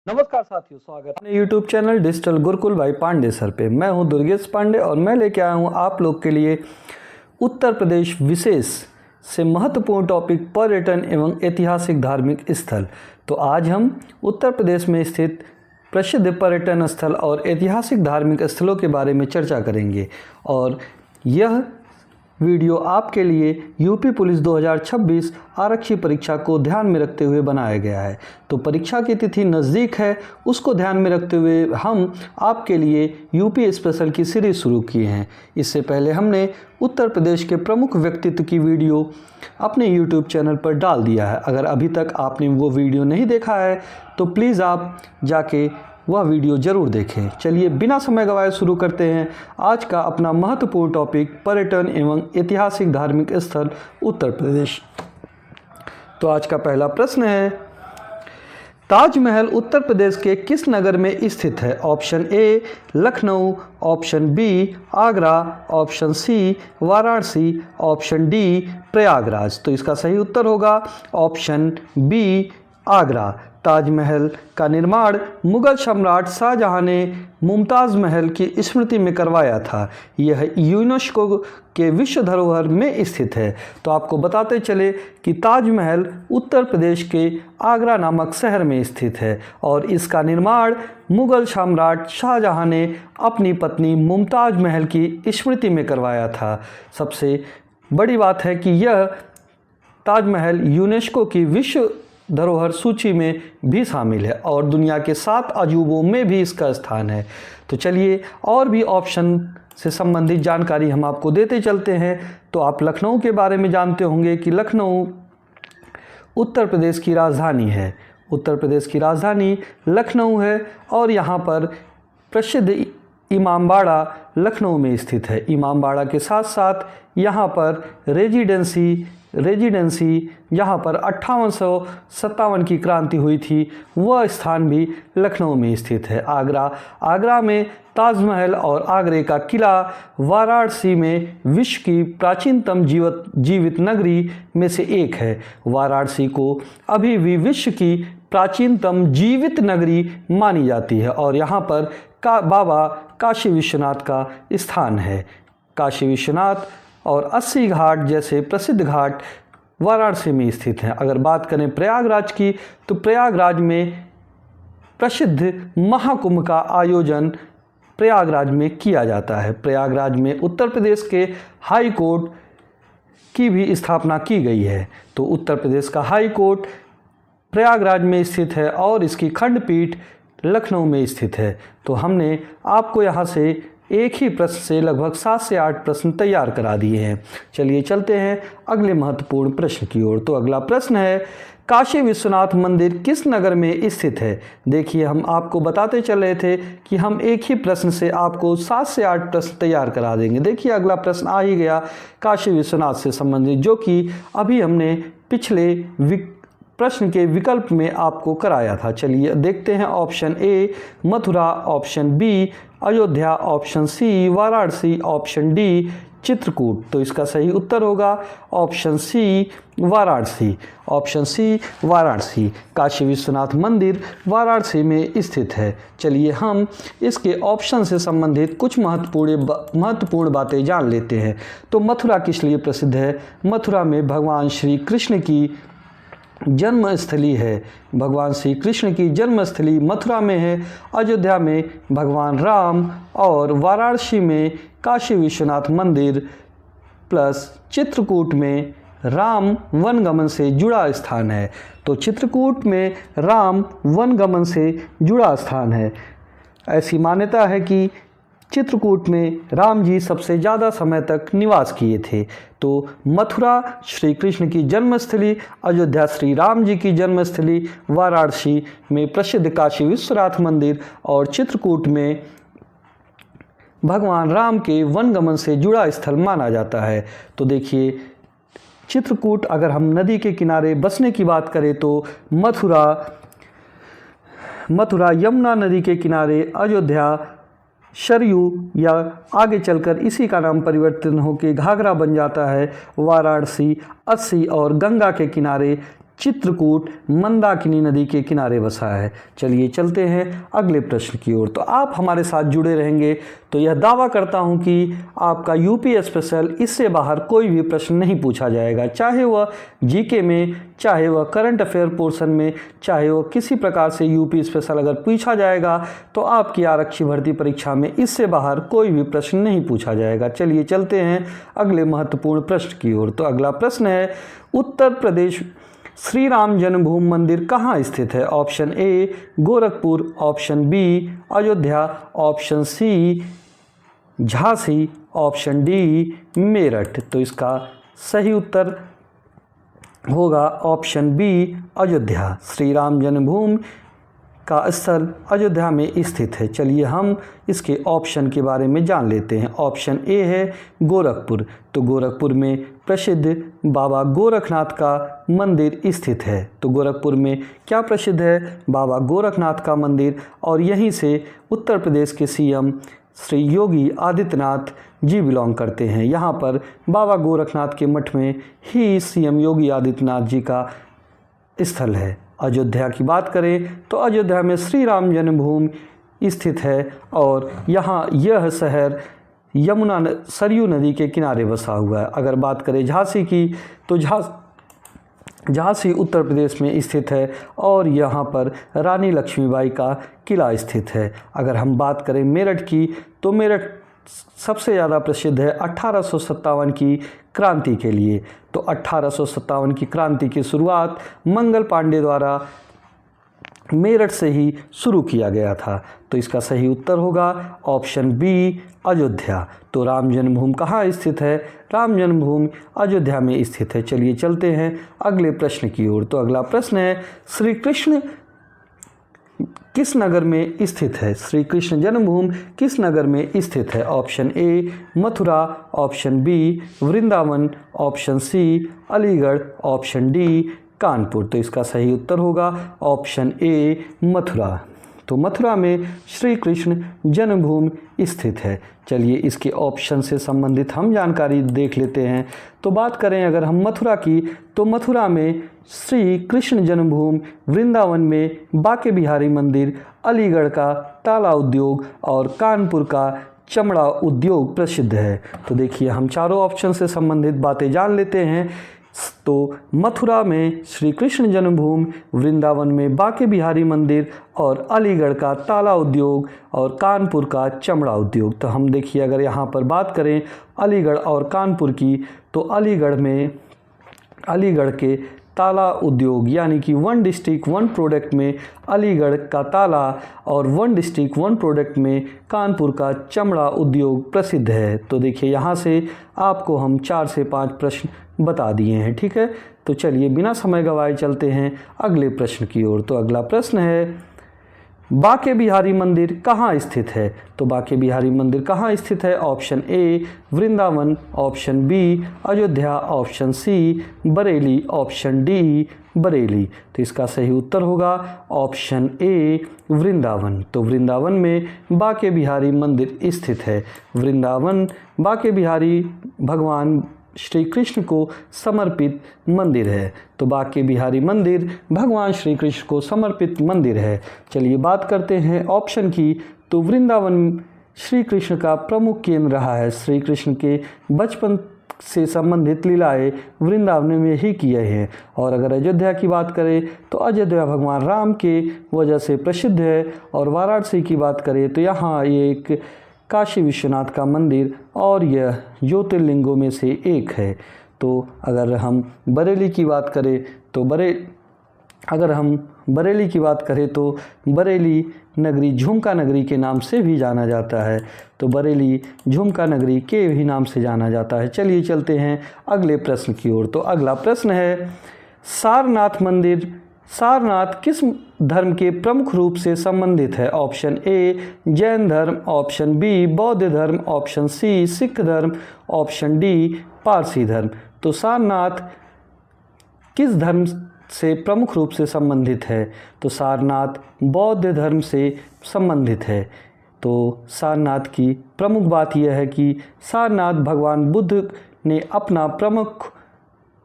नमस्कार साथियों, स्वागत है अपने YouTube चैनल डिजिटल गुरुकुल भाई पांडे सर पे। मैं हूं दुर्गेश पांडे और मैं लेके आया हूं आप लोग के लिए उत्तर प्रदेश विशेष से महत्वपूर्ण टॉपिक पर्यटन एवं ऐतिहासिक धार्मिक स्थल। तो आज हम उत्तर प्रदेश में स्थित प्रसिद्ध पर्यटन स्थल और ऐतिहासिक धार्मिक स्थलों के बारे में चर्चा करेंगे और यह वीडियो आपके लिए यूपी पुलिस 2026 आरक्षी परीक्षा को ध्यान में रखते हुए बनाया गया है। तो परीक्षा की तिथि नज़दीक है, उसको ध्यान में रखते हुए हम आपके लिए यूपी स्पेशल की सीरीज़ शुरू किए हैं। इससे पहले हमने उत्तर प्रदेश के प्रमुख व्यक्तित्व की वीडियो अपने यूट्यूब चैनल पर डाल दिया है। अगर अभी तक आपने वो वीडियो नहीं देखा है तो प्लीज़ आप जाके वह वीडियो ज़रूर देखें। चलिए बिना समय गवाए शुरू करते हैं आज का अपना महत्वपूर्ण टॉपिक पर्यटन एवं ऐतिहासिक धार्मिक स्थल उत्तर प्रदेश। तो आज का पहला प्रश्न है, ताजमहल उत्तर प्रदेश के किस नगर में स्थित है? Option A Lucknow, option B Agra, option C Varanasi, option D Prayagraj. तो इसका सही उत्तर होगा ऑप्शन बी आगरा। ताजमहल का निर्माण मुगल सम्राट शाहजहां ने मुमताज़ महल की स्मृति में करवाया था। यह यूनेस्को के विश्व धरोहर में स्थित है। तो आपको बताते चले कि ताजमहल उत्तर प्रदेश के आगरा नामक शहर में स्थित है और इसका निर्माण मुगल सम्राट शाहजहां ने अपनी पत्नी मुमताज़ महल की स्मृति में करवाया था। सबसे बड़ी बात है कि यह ताजमहल यूनेस्को की विश्व धरोहर सूची में भी शामिल है और दुनिया के 7 अजूबों में भी इसका स्थान है। तो चलिए और भी ऑप्शन से संबंधित जानकारी हम आपको देते चलते हैं। तो आप लखनऊ के बारे में जानते होंगे कि लखनऊ उत्तर प्रदेश की राजधानी है। उत्तर प्रदेश की राजधानी लखनऊ है और यहाँ पर प्रसिद्ध इमामबाड़ा लखनऊ में स्थित है। इमामबाड़ा के साथ साथ यहाँ पर रेजिडेंसी जहाँ पर 5857 की क्रांति हुई थी, वह स्थान भी लखनऊ में स्थित है। आगरा में ताजमहल और आगरे का किला, वाराणसी में विश्व की प्राचीनतम जीवित नगरी में से एक है। वाराणसी को अभी भी विश्व की प्राचीनतम जीवित नगरी मानी जाती है और यहाँ पर बाबा काशी विश्वनाथ का स्थान है। काशी विश्वनाथ और 80 घाट जैसे प्रसिद्ध घाट वाराणसी में स्थित हैं। अगर बात करें प्रयागराज की तो प्रयागराज में प्रसिद्ध महाकुंभ का आयोजन प्रयागराज में किया जाता है। प्रयागराज में उत्तर प्रदेश के हाई कोर्ट की भी स्थापना की गई है। तो उत्तर प्रदेश का हाई कोर्ट प्रयागराज में स्थित है और इसकी खंडपीठ लखनऊ में स्थित है। तो हमने आपको यहाँ से एक ही प्रश्न से लगभग 7 से 8 प्रश्न तैयार करा दिए हैं। चलिए चलते हैं अगले महत्वपूर्ण प्रश्न की ओर। तो अगला प्रश्न है, काशी विश्वनाथ मंदिर किस नगर में स्थित है? देखिए हम आपको बताते चल रहे थे कि हम एक ही प्रश्न से आपको 7 से 8 प्रश्न तैयार करा देंगे। देखिए अगला प्रश्न आ ही गया काशी विश्वनाथ से संबंधित, जो कि अभी हमने पिछले प्रश्न के विकल्प में आपको कराया था। चलिए देखते हैं। Option A Mathura, option B Ayodhya, option C Varanasi, option D Chitrakoot. तो इसका सही उत्तर होगा option C Varanasi. Option C Varanasi. Kashi Vishwanath मंदिर वाराणसी में स्थित है। चलिए हम इसके ऑप्शन से संबंधित कुछ महत्वपूर्ण बातें जान लेते हैं। तो मथुरा किस लिए प्रसिद्ध है? मथुरा में भगवान श्री कृष्ण की जन्मस्थली है। भगवान श्री कृष्ण की जन्मस्थली मथुरा में है। अयोध्या में भगवान राम और वाराणसी में काशी विश्वनाथ मंदिर प्लस चित्रकूट में राम वनगमन से जुड़ा स्थान है। तो चित्रकूट में राम वनगमन से जुड़ा स्थान है। ऐसी मान्यता है कि चित्रकूट में राम जी सबसे ज़्यादा समय तक निवास किए थे। तो मथुरा श्री कृष्ण की जन्मस्थली, अयोध्या श्री राम जी की जन्मस्थली, वाराणसी में प्रसिद्ध काशी विश्वनाथ मंदिर और चित्रकूट में भगवान राम के वनगमन से जुड़ा स्थल माना जाता है। तो देखिए चित्रकूट, अगर हम नदी के किनारे बसने की बात करें तो मथुरा यमुना नदी के किनारे, अयोध्या सरयू या आगे चलकर इसी का नाम परिवर्तन होकर घाघरा बन जाता है, वाराणसी 80 और गंगा के किनारे चित्रकूट मंदाकिनी नदी के किनारे बसा है। चलिए चलते हैं अगले प्रश्न की ओर। तो आप हमारे साथ जुड़े रहेंगे तो यह दावा करता हूं कि आपका यूपी स्पेशल इससे बाहर कोई भी प्रश्न नहीं पूछा जाएगा, चाहे वह जीके में, चाहे वह करंट अफेयर पोर्शन में, चाहे वह किसी प्रकार से यूपी स्पेशल अगर पूछा जाएगा तो आपकी आरक्षी भर्ती परीक्षा में इससे बाहर कोई भी प्रश्न नहीं पूछा जाएगा। चलिए चलते हैं अगले महत्वपूर्ण प्रश्न की ओर। तो अगला प्रश्न है, उत्तर प्रदेश श्री राम जन्मभूमि मंदिर कहाँ स्थित है? Option A Gorakhpur, option B Ayodhya, option C Jhansi, option D Meerut. तो इसका सही उत्तर होगा ऑप्शन बी अयोध्या। श्री राम जन्मभूमि का स्थल अयोध्या में स्थित है। चलिए हम इसके ऑप्शन के बारे में जान लेते हैं। ऑप्शन ए है गोरखपुर। तो गोरखपुर में प्रसिद्ध बाबा गोरखनाथ का मंदिर स्थित है। तो गोरखपुर में क्या प्रसिद्ध है? बाबा गोरखनाथ का मंदिर। और यहीं से उत्तर प्रदेश के सीएम श्री योगी आदित्यनाथ जी बिलोंग करते हैं। यहाँ पर बाबा गोरखनाथ के मठ में ही सीएम योगी आदित्यनाथ जी का स्थल है। अयोध्या की बात करें तो अयोध्या में श्री राम जन्मभूमि स्थित है और यहाँ यह शहर यमुना सरयू नदी के किनारे बसा हुआ है। अगर बात करें झांसी की तो झांसी उत्तर प्रदेश में स्थित है और यहाँ पर रानी लक्ष्मीबाई का किला स्थित है। अगर हम बात करें मेरठ की तो मेरठ सबसे ज़्यादा प्रसिद्ध है 1857 की क्रांति के लिए। तो 1857 की क्रांति की शुरुआत मंगल पांडे द्वारा मेरठ से ही शुरू किया गया था। तो इसका सही उत्तर होगा ऑप्शन बी अयोध्या। तो राम जन्मभूमि कहाँ स्थित है? राम जन्मभूमि अयोध्या में स्थित है। चलिए चलते हैं अगले प्रश्न की ओर। तो अगला प्रश्न है, श्री कृष्ण किस नगर में स्थित है? श्री कृष्ण जन्मभूमि किस नगर में स्थित है? Option A Mathura, option B Vrindavan, option C Aligarh, option D Kanpur. तो इसका सही उत्तर होगा ऑप्शन ए मथुरा। तो मथुरा में श्री कृष्ण जन्मभूमि स्थित है। चलिए इसके ऑप्शन से संबंधित हम जानकारी देख लेते हैं। तो बात करें अगर हम मथुरा की तो मथुरा में श्री कृष्ण जन्मभूमि, वृंदावन में बांके बिहारी मंदिर, अलीगढ़ का ताला उद्योग और कानपुर का चमड़ा उद्योग प्रसिद्ध है। तो देखिए हम चारों ऑप्शन से संबंधित बातें जान लेते हैं। तो मथुरा में श्री कृष्ण जन्मभूमि, वृंदावन में बांके बिहारी मंदिर और अलीगढ़ का ताला उद्योग और कानपुर का चमड़ा उद्योग। तो हम देखिए अगर यहाँ पर बात करें अलीगढ़ और कानपुर की तो अलीगढ़ के ताला उद्योग यानी कि वन डिस्ट्रिक्ट वन प्रोडक्ट में अलीगढ़ का ताला और वन डिस्ट्रिक्ट वन प्रोडक्ट में कानपुर का चमड़ा उद्योग प्रसिद्ध है। तो देखिए यहाँ से आपको हम 4 से 5 प्रश्न बता दिए हैं। ठीक है, तो चलिए बिना समय गवाए चलते हैं अगले प्रश्न की ओर। तो अगला प्रश्न है, बांके बिहारी मंदिर कहाँ स्थित है? तो बांके बिहारी मंदिर कहाँ स्थित है? Option A Vrindavan, option B Ayodhya, option C Bareilly, option D Bareilly. तो इसका सही उत्तर होगा ऑप्शन ए वृंदावन। तो वृंदावन में बांके बिहारी मंदिर स्थित है। वृंदावन बांके बिहारी भगवान श्री कृष्ण को समर्पित मंदिर है। तो बांके बिहारी मंदिर भगवान श्री कृष्ण को समर्पित मंदिर है। चलिए बात करते हैं ऑप्शन की। तो वृंदावन श्री कृष्ण का प्रमुख केंद्र रहा है। श्री कृष्ण के बचपन से संबंधित लीलाएं वृंदावन में ही किए हैं। और अगर अयोध्या की बात करें तो अयोध्या भगवान राम के वजह से प्रसिद्ध है। और वाराणसी की बात करें तो यहाँ ये एक काशी विश्वनाथ का मंदिर और यह ज्योतिर्लिंगों में से एक है। तो अगर हम बरेली की बात करें तो बरेली नगरी झुमका नगरी के नाम से भी जाना जाता है। तो बरेली झुमका नगरी के भी नाम से जाना जाता है। चलिए चलते हैं अगले प्रश्न की ओर। तो अगला प्रश्न है, सारनाथ किस धर्म के प्रमुख रूप से संबंधित है? ऑप्शन ए जैन धर्म, ऑप्शन बी बौद्ध धर्म, ऑप्शन सी सिख धर्म, ऑप्शन डी पारसी धर्म। तो सारनाथ किस धर्म से प्रमुख रूप से संबंधित है? तो सारनाथ बौद्ध धर्म से संबंधित है। तो सारनाथ की प्रमुख बात यह है कि सारनाथ भगवान बुद्ध ने अपना प्रमुख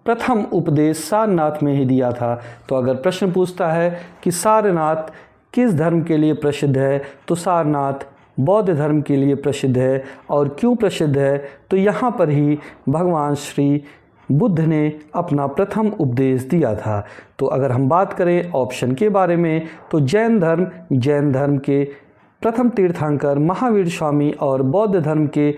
प्रथम उपदेश सारनाथ में ही दिया था। तो अगर प्रश्न पूछता है कि सारनाथ किस धर्म के लिए प्रसिद्ध है, तो सारनाथ बौद्ध धर्म के लिए प्रसिद्ध है। और क्यों प्रसिद्ध है, तो यहाँ पर ही भगवान श्री बुद्ध ने अपना प्रथम उपदेश दिया था। तो अगर हम बात करें ऑप्शन के बारे में, तो जैन धर्म के प्रथम तीर्थंकर महावीर स्वामी और बौद्ध धर्म के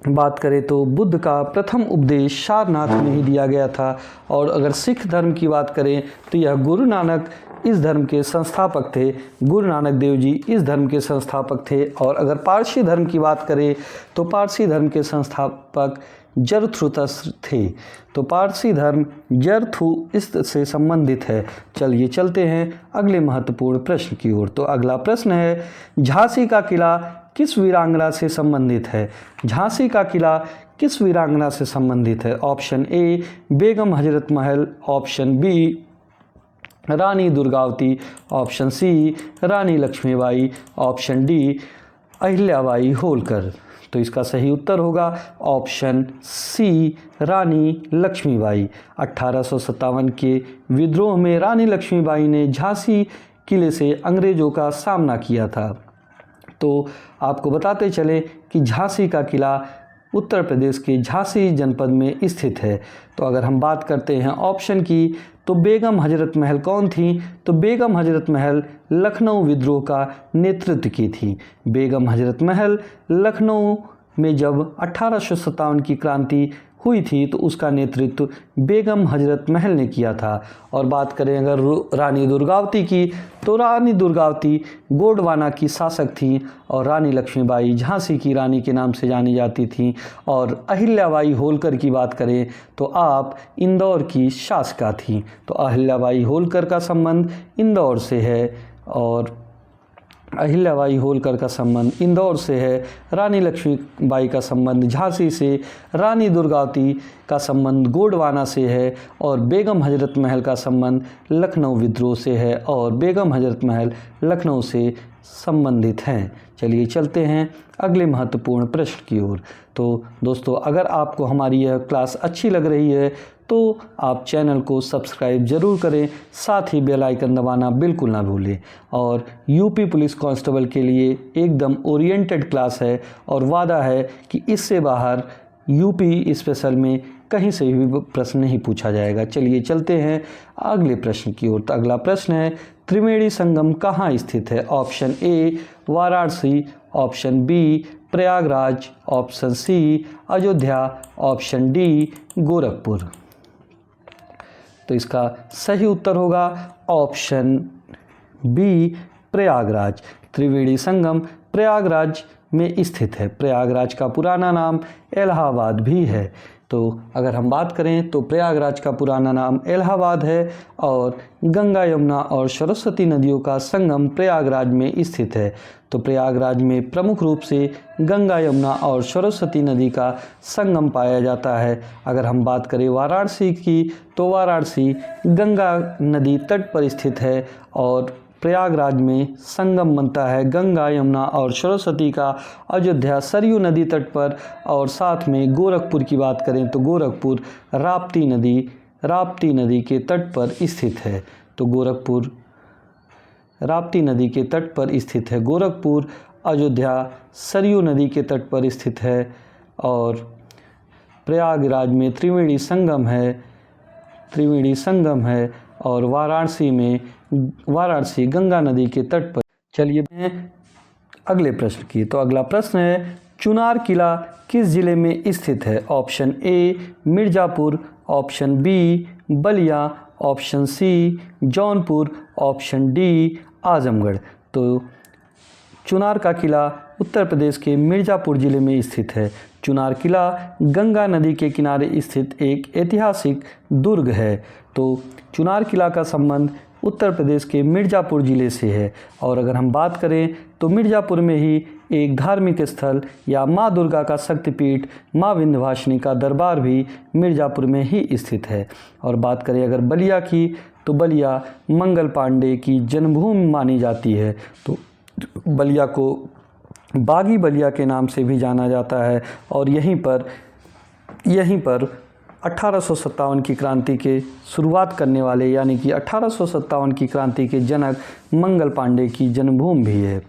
बात करें तो बुद्ध का प्रथम उपदेश सारनाथ में ही दिया गया था। और अगर सिख धर्म की बात करें तो यह गुरु नानक इस धर्म के संस्थापक थे। गुरु नानक देव जी इस धर्म के संस्थापक थे। और अगर पारसी धर्म की बात करें तो पारसी धर्म के संस्थापक जरथुस्त्र थे। तो पारसी धर्म जरथुस्त्र से संबंधित है। चलिए चलते हैं अगले महत्वपूर्ण प्रश्न की ओर। तो अगला प्रश्न है, झांसी का किला किस वीरांगना से संबंधित है? झांसी का किला किस वीरांगना से संबंधित है? ऑप्शन ए Begum Hazrat Mahal, option B Rani Durgavati, option C रानी लक्ष्मीबाई, ऑप्शन डी अहिल्याबाई होलकर। तो इसका सही उत्तर होगा ऑप्शन सी रानी लक्ष्मीबाई। 1857 के विद्रोह में रानी लक्ष्मीबाई ने झांसी किले से अंग्रेजों का सामना किया था। तो आपको बताते चले कि झांसी का किला उत्तर प्रदेश के झांसी जनपद में स्थित है। तो अगर हम बात करते हैं ऑप्शन की, तो बेगम हजरत महल कौन थी? तो बेगम हजरत महल लखनऊ विद्रोह का नेतृत्व की थी। बेगम हजरत महल लखनऊ में जब 1857 की क्रांति हुई थी तो उसका नेतृत्व बेगम हजरत महल ने किया था। और बात करें अगर रानी दुर्गावती की, तो रानी दुर्गावती गोंडवाना की शासक थीं और रानी लक्ष्मीबाई झांसी की रानी के नाम से जानी जाती थीं। और अहिल्याबाई होलकर की बात करें तो आप इंदौर की शासका थीं। तो अहिल्याबाई होलकर का संबंध इंदौर से है और अहिल्याबाई होलकर का संबंध इंदौर से है। रानी लक्ष्मीबाई का संबंध झांसी से, रानी दुर्गावती का संबंध गोंडवाना से है और बेगम हजरत महल का संबंध लखनऊ विद्रोह से है और बेगम हजरत महल लखनऊ से संबंधित हैं। चलिए चलते हैं अगले महत्वपूर्ण प्रश्न की ओर। तो दोस्तों, अगर आपको हमारी यह क्लास अच्छी लग रही है तो आप चैनल को सब्सक्राइब ज़रूर करें, साथ ही बेल आइकन दबाना बिल्कुल ना भूलें। और यूपी पुलिस कांस्टेबल के लिए एकदम ओरिएंटेड क्लास है और वादा है कि इससे बाहर यूपी स्पेशल में कहीं से भी प्रश्न नहीं पूछा जाएगा। चलिए चलते हैं अगले प्रश्न की ओर। तो अगला प्रश्न है, त्रिवेणी संगम कहाँ स्थित है? Option A Varanasi, option B Prayagraj, option C Ayodhya, option D Gorakhpur. तो इसका सही उत्तर होगा ऑप्शन बी प्रयागराज। त्रिवेणी संगम प्रयागराज में स्थित है। प्रयागराज का पुराना नाम इलाहाबाद भी है। तो अगर हम बात करें तो प्रयागराज का पुराना नाम इलाहाबाद है और गंगा, यमुना और सरस्वती नदियों का संगम प्रयागराज में स्थित है। तो प्रयागराज में प्रमुख रूप से गंगा, यमुना और सरस्वती नदी का संगम पाया जाता है। अगर हम बात करें वाराणसी की, तो वाराणसी गंगा नदी तट पर स्थित है और प्रयागराज में संगम बनता है गंगा, यमुना और सरस्वती का अयोध्या सरयू नदी तट पर। और साथ में गोरखपुर की बात करें तो गोरखपुर राप्ती नदी के तट पर स्थित है। तो गोरखपुर राप्ती नदी के तट पर स्थित है। गोरखपुर, अयोध्या सरयू नदी के तट पर स्थित है और प्रयागराज में त्रिवेणी संगम है और वाराणसी गंगा नदी के तट पर। चलिए अगले प्रश्न की। तो अगला प्रश्न है, चुनार किला किस जिले में स्थित है? Option A Mirzapur, option B Ballia, option C Jaunpur, option D Azamgarh. तो चुनार का किला उत्तर प्रदेश के मिर्ज़ापुर जिले में स्थित है। चुनार किला गंगा नदी के किनारे स्थित एक ऐतिहासिक दुर्ग है। तो चुनार किला का संबंध उत्तर प्रदेश के मिर्ज़ापुर ज़िले से है। और अगर हम बात करें तो मिर्ज़ापुर में ही एक धार्मिक स्थल या माँ दुर्गा का शक्तिपीठ माँ विंध्यवासिनी का दरबार भी मिर्ज़ापुर में ही स्थित है। और बात करें अगर बलिया की, तो बलिया मंगल पांडे की जन्मभूमि मानी जाती है। तो बलिया को बागी बलिया के नाम से भी जाना जाता है और यहीं पर 1857 की क्रांति के शुरुआत करने वाले यानी कि 1857 की क्रांति के जनक मंगल पांडे की जन्मभूमि भी है।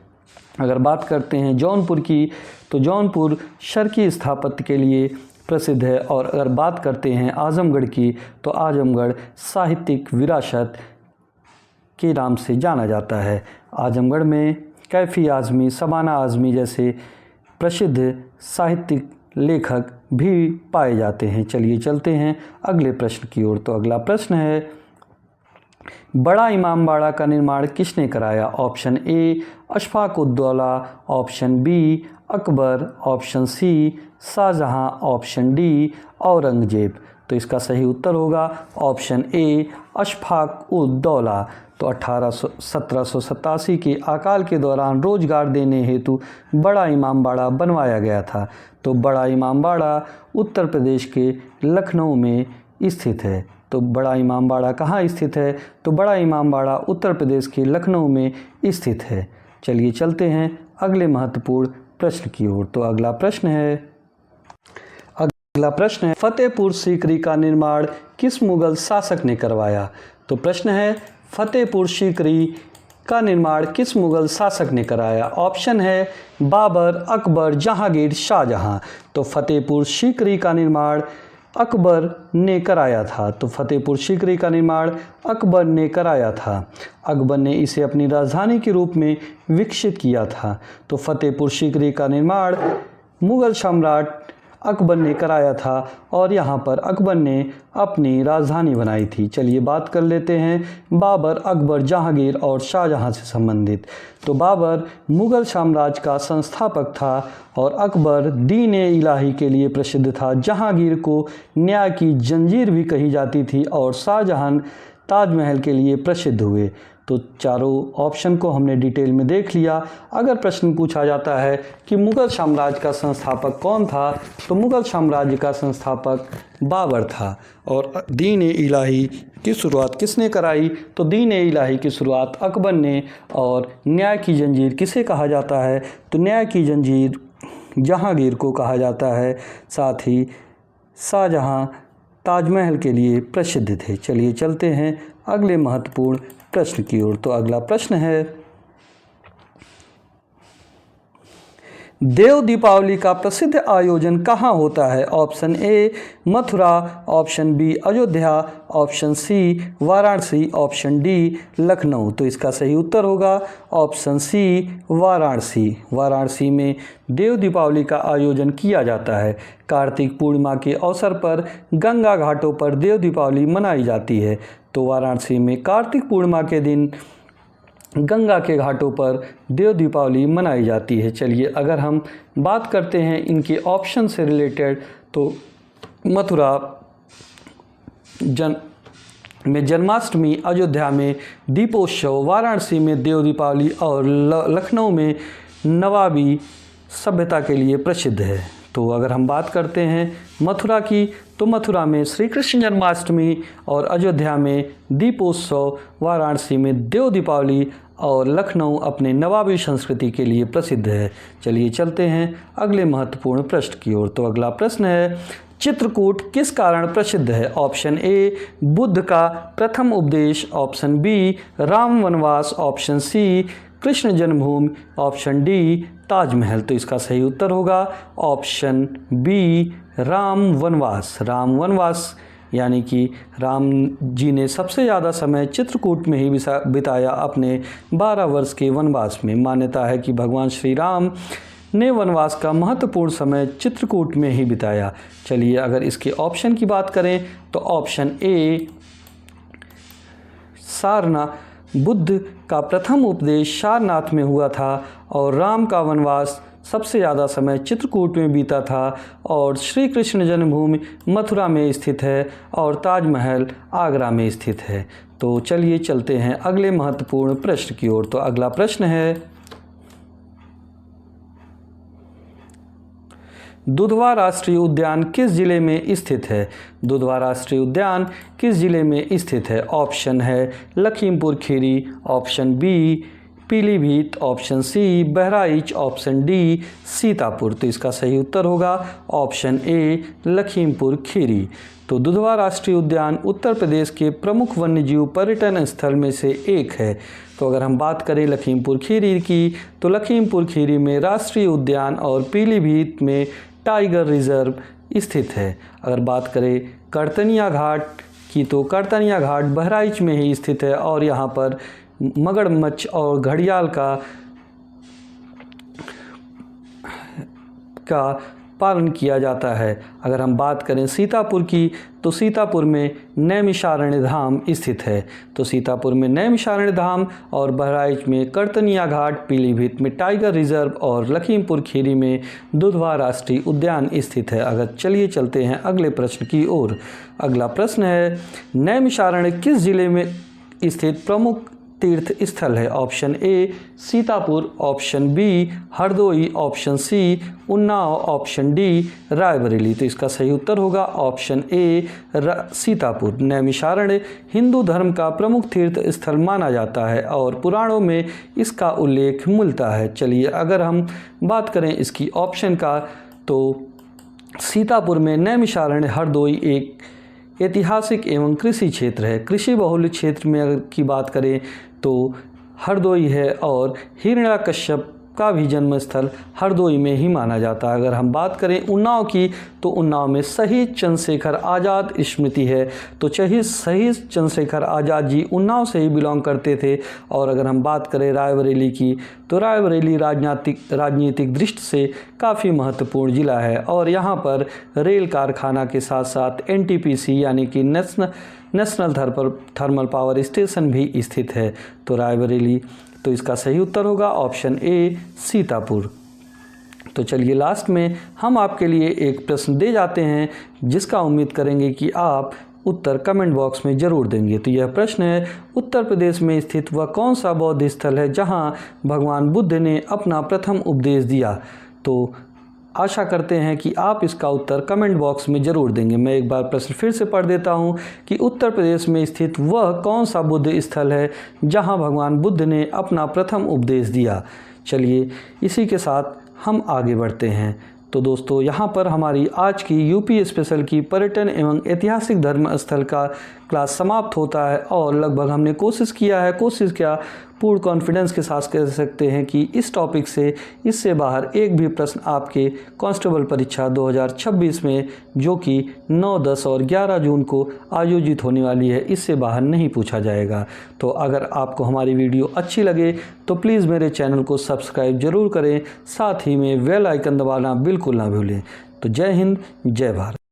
अगर बात करते हैं जौनपुर की, तो जौनपुर शर्की स्थापत्य के लिए प्रसिद्ध है। और अगर बात करते हैं आजमगढ़ की, तो आजमगढ़ साहित्यिक विरासत के नाम से जाना जाता है। आजमगढ़ में कैफ़ी आज़मी, शबाना आज़मी जैसे प्रसिद्ध साहित्यिक लेखक भी पाए जाते हैं। चलिए चलते हैं अगले प्रश्न की ओर। तो अगला प्रश्न है, बड़ा इमामबाड़ा का निर्माण किसने कराया? Option A Ashfaq Uddaula, option B Akbar, option C Shahjahan, option D Aurangzeb. तो इसका सही उत्तर होगा ऑप्शन ए अशफाक उद्दौला। तो 1787 के अकाल के दौरान रोजगार देने हेतु बड़ा इमामबाड़ा बनवाया गया था। तो बड़ा इमामबाड़ा उत्तर प्रदेश के लखनऊ में स्थित है। तो बड़ा इमामबाड़ा कहाँ स्थित है? तो बड़ा इमामबाड़ा उत्तर प्रदेश के लखनऊ में स्थित है। चलिए चलते हैं अगले महत्वपूर्ण प्रश्न की ओर। तो अगला प्रश्न है फतेहपुर सीकरी का निर्माण किस मुगल शासक ने करवाया? तो प्रश्न है फतेहपुर सीकरी का निर्माण किस मुगल शासक ने कराया? ऑप्शन है बाबर, अकबर, जहांगीर, शाहजहां। तो फतेहपुर सीकरी का निर्माण अकबर ने कराया था। तो फतेहपुर सीकरी का निर्माण अकबर ने कराया था। अकबर ने इसे अपनी राजधानी के रूप में विकसित किया था। तो फतेहपुर सीकरी का निर्माण मुगल सम्राट अकबर ने कराया था और यहाँ पर अकबर ने अपनी राजधानी बनाई थी। चलिए बात कर लेते हैं बाबर, अकबर, जहांगीर और शाहजहां से संबंधित। तो बाबर मुगल साम्राज्य का संस्थापक था और अकबर दीन-ए-इलाही के लिए प्रसिद्ध था। जहांगीर को न्याय की जंजीर भी कही जाती थी और शाहजहां ताजमहल के लिए प्रसिद्ध हुए। तो चारों ऑप्शन को हमने डिटेल में देख लिया। अगर प्रश्न पूछा जाता है कि मुगल साम्राज्य का संस्थापक कौन था, तो मुगल साम्राज्य का संस्थापक बाबर था। और दीन-ए-इलाही की शुरुआत किसने कराई? तो दीन-ए-इलाही की शुरुआत अकबर ने। और न्याय की जंजीर किसे कहा जाता है? तो न्याय की जंजीर जहांगीर को कहा जाता है। साथ ही शाहजहां ताजमहल के लिए प्रसिद्ध थे। चलिए चलते हैं अगले महत्वपूर्ण प्रश्न की ओर। तो अगला प्रश्न है, देव दीपावली का प्रसिद्ध आयोजन कहाँ होता है? Option A Mathura, option B Ayodhya, option C Varanasi, option D Lucknow. तो इसका सही उत्तर होगा ऑप्शन सी वाराणसी। वाराणसी में देव दीपावली का आयोजन किया जाता है। कार्तिक पूर्णिमा के अवसर पर गंगा घाटों पर देव दीपावली मनाई जाती है। तो वाराणसी में कार्तिक पूर्णिमा के दिन गंगा के घाटों पर देव दीपावली मनाई जाती है। चलिए अगर हम बात करते हैं इनके ऑप्शन से रिलेटेड, तो मथुरा में जन्माष्टमी, अयोध्या में दीपोत्सव, वाराणसी में देव दीपावली और लखनऊ में नवाबी सभ्यता के लिए प्रसिद्ध है। तो अगर हम बात करते हैं मथुरा की, तो मथुरा में श्री कृष्ण जन्माष्टमी और अयोध्या में दीपोत्सव, वाराणसी में देव दीपावली और लखनऊ अपने नवाबी संस्कृति के लिए प्रसिद्ध है। चलिए चलते हैं अगले महत्वपूर्ण प्रश्न की ओर। तो अगला प्रश्न है, चित्रकूट किस कारण प्रसिद्ध है? ऑप्शन ए बुद्ध का प्रथम उपदेश, ऑप्शन बी राम वनवास, ऑप्शन सी कृष्ण जन्मभूमि, ऑप्शन डी ताजमहल। तो इसका सही उत्तर होगा ऑप्शन बी राम वनवास। राम वनवास यानी कि राम जी ने सबसे ज़्यादा समय चित्रकूट में ही बिताया अपने 12 वर्ष के वनवास में। मान्यता है कि भगवान श्री राम ने वनवास का महत्वपूर्ण समय चित्रकूट में ही बिताया। चलिए अगर इसके ऑप्शन की बात करें, तो ऑप्शन ए सारनाथ, बुद्ध का प्रथम उपदेश सारनाथ में हुआ था और राम का वनवास सबसे ज़्यादा समय चित्रकूट में बीता था और श्री कृष्ण जन्मभूमि मथुरा में स्थित है और ताजमहल आगरा में स्थित है। तो चलिए चलते हैं अगले महत्वपूर्ण प्रश्न की ओर। तो अगला प्रश्न है, दुधवा राष्ट्रीय उद्यान किस जिले में स्थित है? दुधवा राष्ट्रीय उद्यान किस जिले में स्थित है? Option A Lakhimpur Kheri, option B Pilibhit option C, Bahraich option D, Sitapur. तो इसका सही उत्तर होगा ऑप्शन ए लखीमपुर खीरी। तो दुधवा राष्ट्रीय उद्यान उत्तर प्रदेश के प्रमुख वन्यजीव पर्यटन स्थल में से एक है। तो अगर हम बात करें लखीमपुर खीरी की, तो लखीमपुर खीरी में राष्ट्रीय उद्यान और पीलीभीत में टाइगर रिजर्व स्थित है। अगर बात करें करतनिया घाट की, तो करतनिया घाट बहराइच में ही स्थित है और यहाँ पर मगरमच्छ और घड़ियाल का पालन किया जाता है। अगर हम बात करें सीतापुर की, तो सीतापुर में नैमिषारण्य धाम स्थित है। तो सीतापुर में नैमिषारण्य धाम और बहराइच में करतनिया घाट, पीलीभीत में टाइगर रिजर्व और लखीमपुर खीरी में दुधवा राष्ट्रीय उद्यान स्थित है। अगर चलिए चलते हैं अगले प्रश्न की ओर। अगला प्रश्न है, नैमिषारण्य किस जिले में स्थित प्रमुख तीर्थ स्थल है? Option A Sitapur, option B Hardoi, option C Unnao, option D Raebareli. तो इसका सही उत्तर होगा ऑप्शन ए सीतापुर। नैमिषारण्य हिंदू धर्म का प्रमुख तीर्थ स्थल माना जाता है और पुराणों में इसका उल्लेख मिलता है। चलिए अगर हम बात करें इसकी ऑप्शन का, तो सीतापुर में नैमिषारण्य हरदोई एक ऐतिहासिक एवं कृषि क्षेत्र है। कृषि बहुल क्षेत्र में अगर की बात करें तो हरदोई है और हिरण्यकश्यप का भी जन्म स्थल हरदोई में ही माना जाता है। अगर हम बात करें उन्नाव की, तो उन्नाव में शहीद चंद्रशेखर आज़ाद स्मृति है। तो शहीद चंद्रशेखर आज़ाद जी उन्नाव से ही बिलोंग करते थे। और अगर हम बात करें रायबरेली की, तो रायबरेली राजनीतिक दृष्टि से काफ़ी महत्वपूर्ण ज़िला है और यहाँ पर रेल कारखाना के साथ साथ NTPC यानी कि नेशनल थर्मल पावर स्टेशन भी स्थित है। तो रायबरेली, तो इसका सही उत्तर होगा ऑप्शन ए सीतापुर। तो चलिए लास्ट में हम आपके लिए एक प्रश्न दे जाते हैं जिसका उम्मीद करेंगे कि आप उत्तर कमेंट बॉक्स में ज़रूर देंगे। तो यह प्रश्न है, उत्तर प्रदेश में स्थित वह कौन सा बौद्ध स्थल है जहां भगवान बुद्ध ने अपना प्रथम उपदेश दिया? तो आशा करते हैं कि आप इसका उत्तर कमेंट बॉक्स में ज़रूर देंगे। मैं एक बार प्रश्न फिर से पढ़ देता हूं कि उत्तर प्रदेश में स्थित वह कौन सा बुद्ध स्थल है जहां भगवान बुद्ध ने अपना प्रथम उपदेश दिया। चलिए इसी के साथ हम आगे बढ़ते हैं। तो दोस्तों यहाँ पर हमारी आज की यूपी स्पेशल की पर्यटन एवं ऐतिहासिक धर्म स्थल का क्लास समाप्त होता है और लगभग हमने कोशिश किया पूर्ण कॉन्फिडेंस के साथ कह सकते हैं कि इस टॉपिक से इससे बाहर एक भी प्रश्न आपके कांस्टेबल परीक्षा 2026 में, जो कि 9, 10 और 11 जून को आयोजित होने वाली है, इससे बाहर नहीं पूछा जाएगा। तो अगर आपको हमारी वीडियो अच्छी लगे तो प्लीज़ मेरे चैनल को सब्सक्राइब जरूर करें, साथ ही में बेल आइकन दबाना बिल्कुल ना भूलें। तो जय हिंद, जय भारत।